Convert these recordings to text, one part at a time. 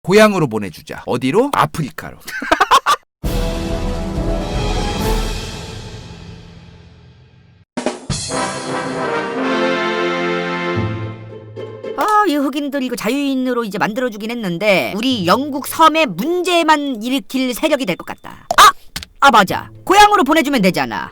고향으로 보내주자. 어디로? 아프리카로. 이 흑인들 이거 자유인으로 이제 만들어주긴 했는데 우리 영국 섬에 문제만 일으킬 세력이 될 것 같다. 맞아. 고향으로 보내주면 되잖아.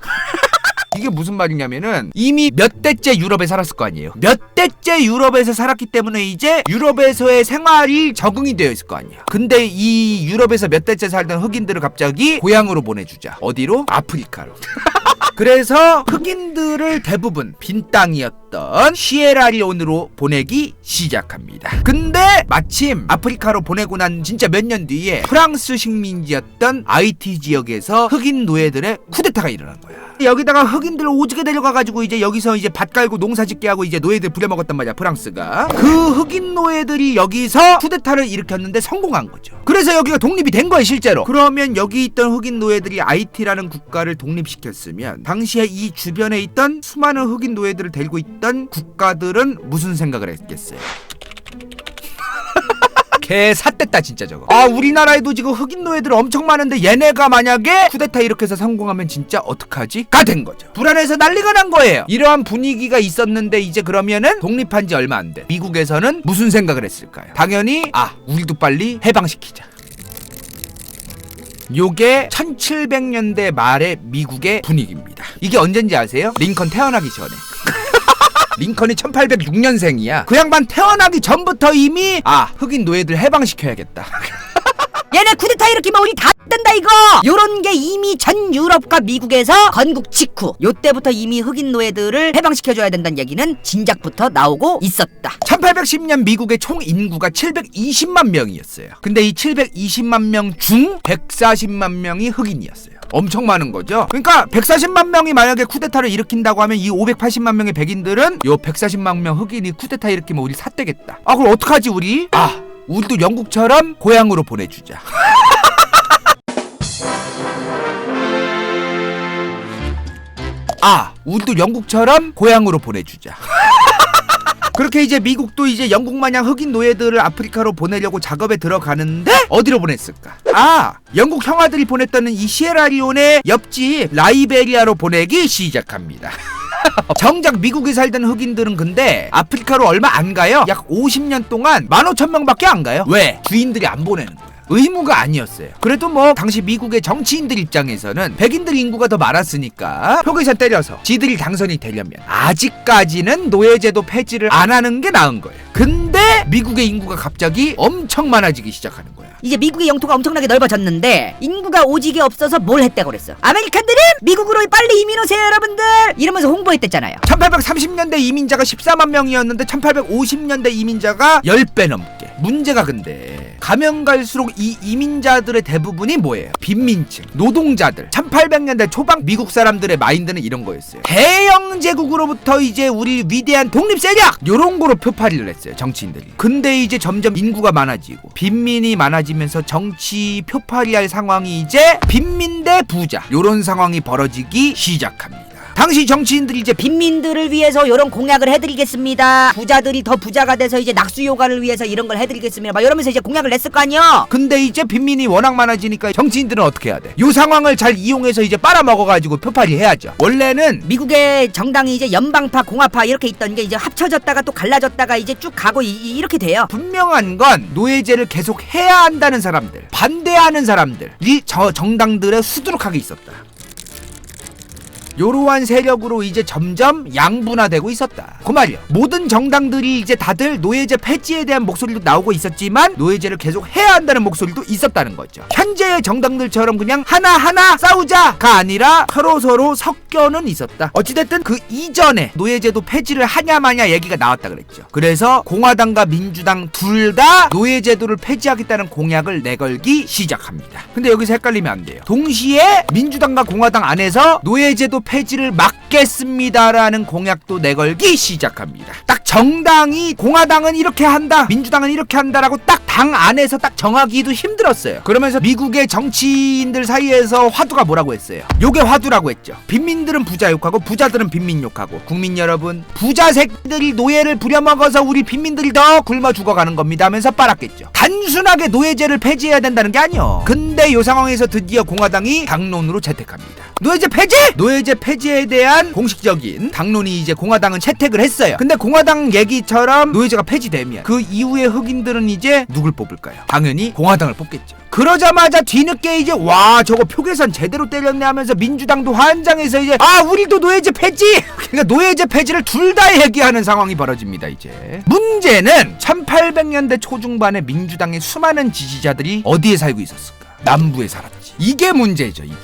이게 무슨 말이냐면은 이미 몇 대째 유럽에 살았을 거 아니에요. 몇 대째 유럽에서 살았기 때문에 이제 유럽에서의 생활이 적응이 되어 있을 거 아니야. 근데 이 유럽에서 몇 대째 살던 흑인들을 갑자기 고향으로 보내주자. 어디로? 아프리카로. 그래서 흑인들을 대부분 빈 땅이었던 시에라리온으로 보내기 시작합니다. 근데 마침 아프리카로 보내고 난 진짜 몇 년 뒤에 프랑스 식민지였던 아이티 지역에서 흑인 노예들의 쿠데타가 일어난 거야. 여기다가 흑인들을 오지게 데려가가지고 이제 여기서 이제 밭 깔고 농사 짓게 하고 이제 노예들 부려먹었단 말이야, 프랑스가. 그 흑인 노예들이 여기서 쿠데타를 일으켰는데 성공한 거죠. 그래서 여기가 독립이 된 거예요, 실제로. 그러면 여기 있던 흑인 노예들이 아이티라는 국가를 독립시켰으면 당시에 이 주변에 있던 수많은 흑인 노예들을 데리고 있던 국가들은 무슨 생각을 했겠어요? 개 삿됐다 진짜 저거. 우리나라에도 지금 흑인 노예들 엄청 많은데 얘네가 만약에 쿠데타 이렇게 해서 성공하면 진짜 어떡하지? 가 된 거죠. 불안해서 난리가 난 거예요. 이러한 분위기가 있었는데 이제 그러면은 독립한 지 얼마 안 돼. 미국에서는 무슨 생각을 했을까요? 당연히 우리도 빨리 해방시키자. 요게 1700년대 말의 미국의 분위기입니다. 이게 언젠지 아세요? 링컨 태어나기 전에. 링컨이 1806년생이야. 그 양반 태어나기 전부터 이미 흑인 노예들 해방시켜야겠다. 얘네 쿠데타 일으키면 우리 다 된다 이거. 요런 게 이미 전 유럽과 미국에서 건국 직후 요때부터 이미 흑인 노예들을 해방시켜줘야 된다는 얘기는 진작부터 나오고 있었다. 1810년 미국의 총 인구가 720만 명이었어요. 근데 이 720만 명 중 140만 명이 흑인이었어요. 엄청 많은 거죠. 그러니까 140만 명이 만약에 쿠데타를 일으킨다고 하면 이 580만 명의 백인들은 요 140만 명 흑인이 쿠데타 일으키면 우리 삿되겠다. 그럼 어떡하지 우리? 우리도 영국처럼 고향으로 보내주자. 우리도 영국처럼 고향으로 보내주자. 그렇게 이제 미국도 이제 영국 마냥 흑인 노예들을 아프리카로 보내려고 작업에 들어가는데 어디로 보냈을까? 영국 형아들이 보냈던 이 시에라리온의 옆집 라이베리아로 보내기 시작합니다. 정작 미국에 살던 흑인들은 근데 아프리카로 얼마 안 가요. 약 50년 동안 15,000명밖에 안 가요. 왜? 주인들이 안 보내는 거야. 의무가 아니었어요. 그래도 뭐 당시 미국의 정치인들 입장에서는 백인들 인구가 더 많았으니까 표계산 때려서 지들이 당선이 되려면 아직까지는 노예제도 폐지를 안 하는 게 나은 거예요. 근데 미국의 인구가 갑자기 엄청 많아지기 시작하는 거야. 이제 미국의 영토가 엄청나게 넓어졌는데 인구가 오지게 없어서 뭘 했다고 그랬어? 아메리칸들은 미국으로 빨리 이민 오세요 여러분들 이러면서 홍보했댔잖아요. 1830년대 이민자가 14만 명이었는데 1850년대 이민자가 10배 넘게. 문제가 근데 가면 갈수록 이 이민자들의 대부분이 뭐예요? 빈민층, 노동자들. 1800년대 초반 미국 사람들의 마인드는 이런 거였어요. 대영 제국으로부터 이제 우리 위대한 독립 세력 요런 거로 표파리를 했어요, 정치인들이. 근데 이제 점점 인구가 많아지고 빈민이 많아지면서 정치 표파리할 상황이 이제 빈민 대 부자 요런 상황이 벌어지기 시작합니다. 당시 정치인들이 이제 빈민들을 위해서 이런 공약을 해드리겠습니다. 부자들이 더 부자가 돼서 이제 낙수 요가를 위해서 이런 걸 해드리겠습니다. 막 이러면서 이제 공약을 냈을 거 아니야. 근데 이제 빈민이 워낙 많아지니까 정치인들은 어떻게 해야 돼? 요 상황을 잘 이용해서 이제 빨아먹어가지고 표파리 해야죠. 원래는 미국의 정당이 이제 연방파, 공화파 이렇게 있던 게 이제 합쳐졌다가 또 갈라졌다가 이제 쭉 가고 이렇게 돼요. 분명한 건 노예제를 계속 해야 한다는 사람들, 반대하는 사람들이 저 정당들의 수두룩하게 있었다. 요러한 세력으로 이제 점점 양분화되고 있었다. 그 말이야. 모든 정당들이 이제 다들 노예제 폐지에 대한 목소리도 나오고 있었지만 노예제를 계속 해야 한다는 목소리도 있었다는 거죠. 현재의 정당들처럼 그냥 하나하나 싸우자가 아니라 서로 섞여는 있었다. 어찌됐든 그 이전에 노예제도 폐지를 하냐 마냐 얘기가 나왔다 그랬죠. 그래서 공화당과 민주당 둘 다 노예제도를 폐지하겠다는 공약을 내걸기 시작합니다. 근데 여기서 헷갈리면 안 돼요. 동시에 민주당과 공화당 안에서 노예제도 폐지를 막기 돕겠습니다라는 공약도 내걸기 시작합니다. 딱 정당이 공화당은 이렇게 한다, 민주당은 이렇게 한다라고 딱 당 안에서 딱 정하기도 힘들었어요. 그러면서 미국의 정치인들 사이에서 화두가 뭐라고 했어요? 요게 화두라고 했죠. 빈민들은 부자 욕하고 부자들은 빈민 욕하고, 국민 여러분, 부자 새끼들이 노예를 부려먹어서 우리 빈민들이 더 굶어 죽어가는 겁니다 하면서 빨았겠죠. 단순하게 노예제를 폐지해야 된다는 게 아니요. 근데 요 상황에서 드디어 공화당이 당론으로 채택합니다. 노예제 폐지! 노예제 폐지에 대한 공식적인 당론이 이제 공화당은 채택을 했어요. 근데 공화당 얘기처럼 노예제가 폐지되면 그 이후에 흑인들은 이제 누굴 뽑을까요? 당연히 공화당을 뽑겠죠. 그러자마자 뒤늦게 이제 와 저거 표 계산 제대로 때렸네 하면서 민주당도 환장해서 이제 아 우리도 노예제 폐지! 그러니까 노예제 폐지를 둘 다 얘기하는 상황이 벌어집니다. 이제 문제는 1800년대 초중반에 민주당의 수많은 지지자들이 어디에 살고 있었을까? 남부에 살았지. 이게 문제죠. 이게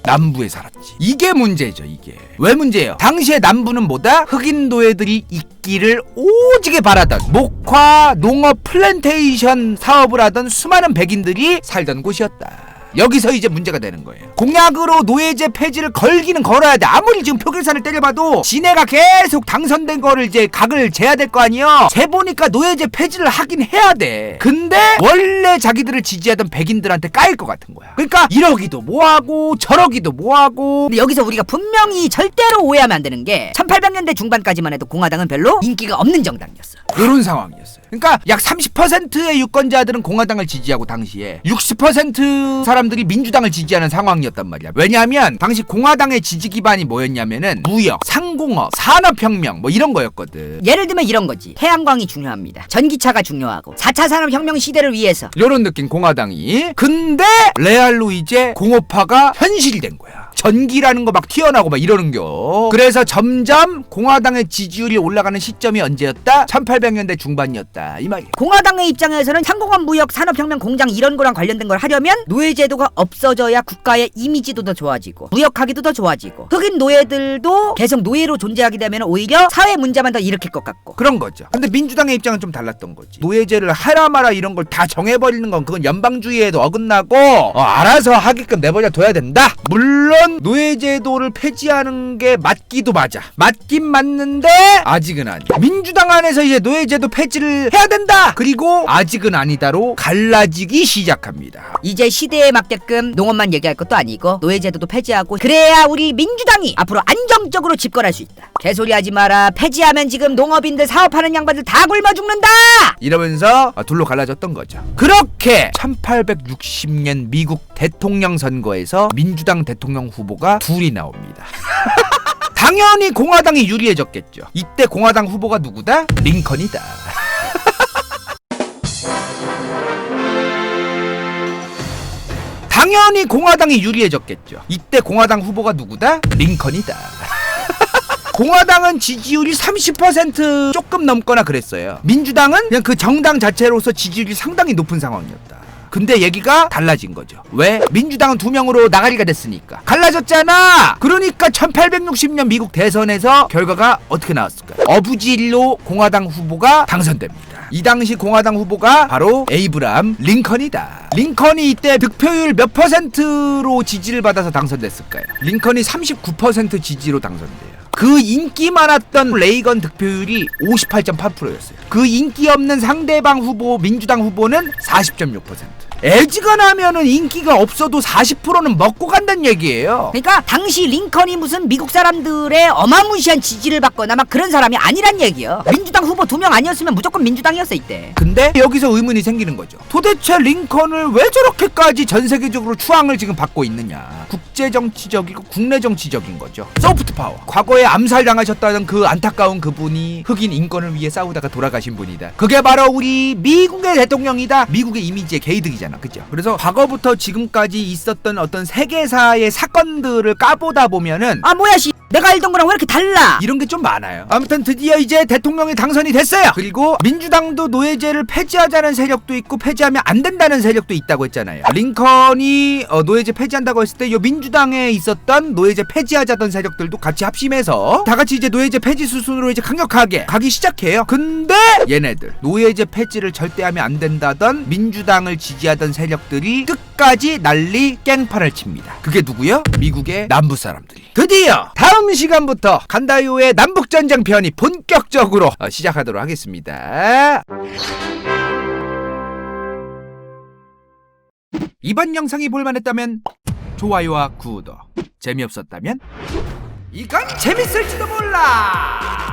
남부에 살았지. 이게 문제죠. 이게 왜 문제예요? 당시에 남부는 뭐다? 흑인 노예들이 있기를 오지게 바라던 목화 농업 플랜테이션 사업을 하던 수많은 백인들이 살던 곳이었다. 여기서 이제 문제가 되는 거예요. 공약으로 노예제 폐지를 걸기는 걸어야 돼. 아무리 지금 표결산을 때려봐도 지네가 계속 당선된 거를 이제 각을 재야 될 거 아니에요. 재보니까 노예제 폐지를 하긴 해야 돼. 근데 원래 자기들을 지지하던 백인들한테 까일 것 같은 거야. 그러니까 이러기도 뭐하고 저러기도 뭐하고. 근데 여기서 우리가 분명히 절대로 오해하면 안 되는 게 1800년대 중반까지만 해도 공화당은 별로 인기가 없는 정당이었어. 그런 상황이었어요. 그러니까 약 30%의 유권자들은 공화당을 지지하고 당시에 60% 사람들이 민주당을 지지하는 상황이었단 말이야. 왜냐하면 당시 공화당의 지지 기반이 뭐였냐면은 무역, 상공업, 산업혁명 뭐 이런 거였거든. 예를 들면 이런 거지. 태양광이 중요합니다. 전기차가 중요하고 4차 산업혁명 시대를 위해서. 요런 느낌 공화당이. 근데 레알로 이제 공업화가 현실이 된 거야. 전기라는 거 막 튀어나오고 막 이러는겨. 그래서 점점 공화당의 지지율이 올라가는 시점이 언제였다? 1800년대 중반이었다 이 말이야. 공화당의 입장에서는 상공업, 무역, 산업혁명, 공장 이런 거랑 관련된 걸 하려면 노예제도가 없어져야 국가의 이미지도 더 좋아지고 무역하기도 더 좋아지고 흑인 노예들도 계속 노예로 존재하게 되면 오히려 사회 문제만 더 일으킬 것 같고 그런 거죠. 근데 민주당의 입장은 좀 달랐던 거지. 노예제를 하라 마라 이런 걸 다 정해버리는 건 그건 연방주의에도 어긋나고 알아서 하게끔 내버려 둬야 된다. 물론 노예제도를 폐지하는 게 맞기도 맞아. 맞긴 맞는데 아직은 아니야. 민주당 안에서 이제 노예제도 폐지를 해야 된다. 그리고 아직은 아니다로 갈라지기 시작합니다. 이제 시대에 맞게끔 농업만 얘기할 것도 아니고 노예제도도 폐지하고 그래야 우리 민주당이 앞으로 안정적으로 집권할 수 있다. 개소리 하지 마라. 폐지하면 지금 농업인들 사업하는 양반들 다 굶어 죽는다. 이러면서 둘로 갈라졌던 거죠. 그렇게 1860년 미국 대통령 선거에서 민주당 대통령 후보가 둘이 나옵니다. 당연히 공화당이 유리해졌겠죠. 이때 공화당 후보가 누구다? 링컨이다. 당연히 공화당이 유리해졌겠죠. 이때 공화당 후보가 누구다? 링컨이다. 공화당은 지지율이 30% 조금 넘거나 그랬어요. 민주당은 그냥 그 정당 자체로서 지지율이 상당히 높은 상황이었다. 근데 얘기가 달라진 거죠. 왜? 민주당은 2명으로 나가리가 됐으니까. 갈라졌잖아. 그러니까 1860년 미국 대선에서 결과가 어떻게 나왔을까요? 어부질로 공화당 후보가 당선됩니다. 이 당시 공화당 후보가 바로 에이브람 링컨이다. 링컨이 이때 득표율 몇 %로 지지를 받아서 당선됐을까요? 링컨이 39% 지지로 당선돼요. 그 인기 많았던 레이건 득표율이 58.8%였어요. 그 인기 없는 상대방 후보 민주당 후보는 40.6%. 애지간하면은 인기가 없어도 40%는 먹고 간다는 얘기예요. 그러니까 당시 링컨이 무슨 미국 사람들의 어마무시한 지지를 받거나 막 그런 사람이 아니란 얘기예요. 민주당 후보 2명 아니었으면 무조건 민주당이었어 이때. 근데 여기서 의문이 생기는 거죠. 도대체 링컨을 왜 저렇게까지 전 세계적으로 추앙을 지금 받고 있느냐. 국제정치적이고 국내 정치적인 거죠. 소프트 파워. 과거에 암살당하셨다는 그 안타까운 그분이 흑인 인권을 위해 싸우다가 돌아가신 분이다. 그게 바로 우리 미국의 대통령이다. 미국의 이미지의 개이득이잖아. 그죠? 그래서 과거부터 지금까지 있었던 어떤 세계사의 사건들을 까보다 보면은 아 뭐야 씨 내가 알던 거랑 왜 이렇게 달라? 이런 게 좀 많아요. 아무튼 드디어 이제 대통령이 당선이 됐어요. 그리고 민주당도 노예제를 폐지하자는 세력도 있고 폐지하면 안 된다는 세력도 있다고 했잖아요. 링컨이 노예제 폐지한다고 했을 때 이 민주당에 있었던 노예제 폐지하자던 세력들도 같이 합심해서 다 같이 이제 노예제 폐지 수순으로 이제 강력하게 가기 시작해요. 근데 근데 얘네들 노예제 폐지를 절대 하면 안 된다던 민주당을 지지하던 세력들이 끝까지 난리 깽판을 칩니다. 그게 누구요? 미국의 남부 사람들이. 드디어 다음 시간부터 간다요의 남북전쟁 편이 본격적으로 시작하도록 하겠습니다. 이번 영상이 볼만했다면 좋아요와 구독, 재미없었다면 이건 재밌을지도 몰라.